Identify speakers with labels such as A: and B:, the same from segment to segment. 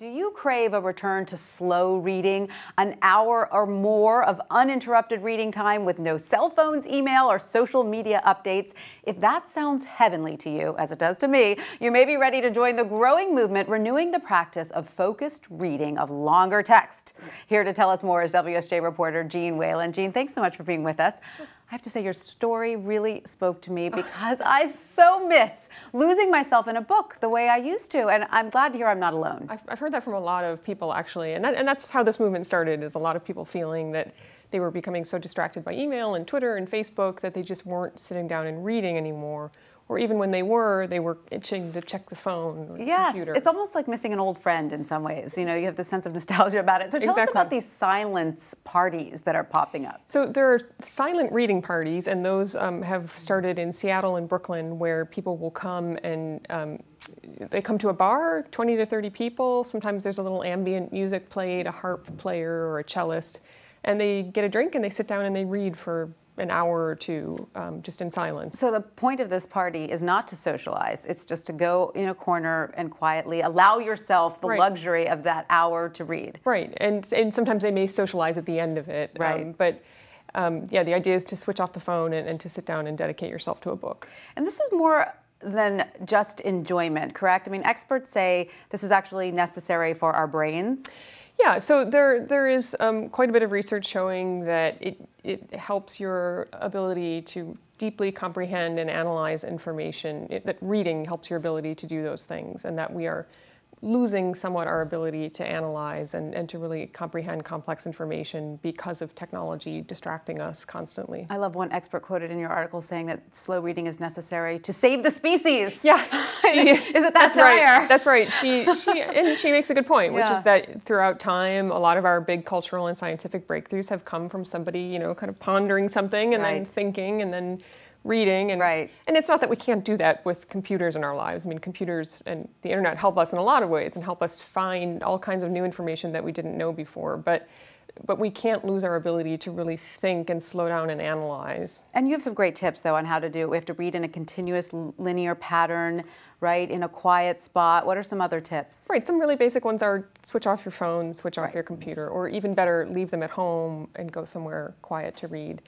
A: Do you crave a return to slow reading, an hour or more of uninterrupted reading time with no cell phones, email, or social media updates? If that sounds heavenly to you, as it does to me, you may be ready to join the growing movement renewing the practice of focused reading of longer text. Here to tell us more is WSJ reporter Jeanne Whalen. Jeanne, thanks so much for being with us. I have to say your story really spoke to me because I so miss losing myself in a book the way I used to, and I'm glad to hear I'm not alone.
B: I've heard that from a lot of people, actually, and that's how this movement started, is a lot of people feeling that they were becoming so distracted by email and Twitter and Facebook that they just weren't sitting down and reading anymore. Or even when they were itching to check the phone or the computer.
A: It's almost like missing an old friend in some ways. You know, you have the sense of nostalgia about it. So tell us about these silence parties that are popping up.
B: So there are silent reading parties, and those have started in Seattle and Brooklyn, where people will come and they come to a bar, 20 to 30 people. Sometimes there's a little ambient music played, a harp player or a cellist, and they get a drink and they sit down and they read for an hour or two, just in silence.
A: So the point of this party is not to socialize. It's just to go in a corner and quietly allow yourself the luxury of that hour to read.
B: Right, and sometimes they may socialize at the end of it.
A: Right.
B: Yeah, the idea is to switch off the phone and to sit down and dedicate yourself to a book.
A: And this is more than just enjoyment, correct? I mean, experts say this is actually necessary for our brains.
B: Yeah, so there is quite a bit of research showing that it helps your ability to deeply comprehend and analyze information, that reading helps your ability to do those things, and that we are losing somewhat our ability to analyze and to really comprehend complex information because of technology distracting us constantly.
A: I love one expert quoted in your article saying that slow reading is necessary to save the species.
B: Yeah.
A: Is it that dire?
B: Right. That's right. She makes a good point, which is that throughout time, a lot of our big cultural and scientific breakthroughs have come from somebody, you know, kind of pondering something and then thinking and then reading. And it's not that we can't do that with computers in our lives. I mean, computers and the internet help us in a lot of ways and help us find all kinds of new information that we didn't know before. But we can't lose our ability to really think and slow down and analyze. And
A: you have some great tips, though, on how to do it. We have to read in a continuous linear pattern, right, in a quiet spot. What are some other tips?
B: Right, some really basic ones are switch off your phone, switch off your computer, or even better, leave them at home and go somewhere quiet to read.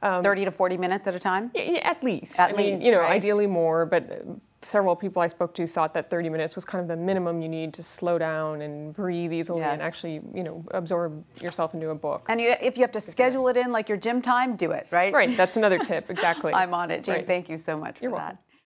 A: 30 to 40 minutes at a time?
B: Yeah, at least. I mean, you know, ideally more, but several people I spoke to thought that 30 minutes was kind of the minimum you need to slow down and breathe easily and actually, you know, absorb yourself into a book.
A: And if you have to schedule it in like your gym time, do it, right?
B: Right, that's another tip, exactly.
A: I'm on it. Jeanne, thank you so much for that.
B: You're welcome.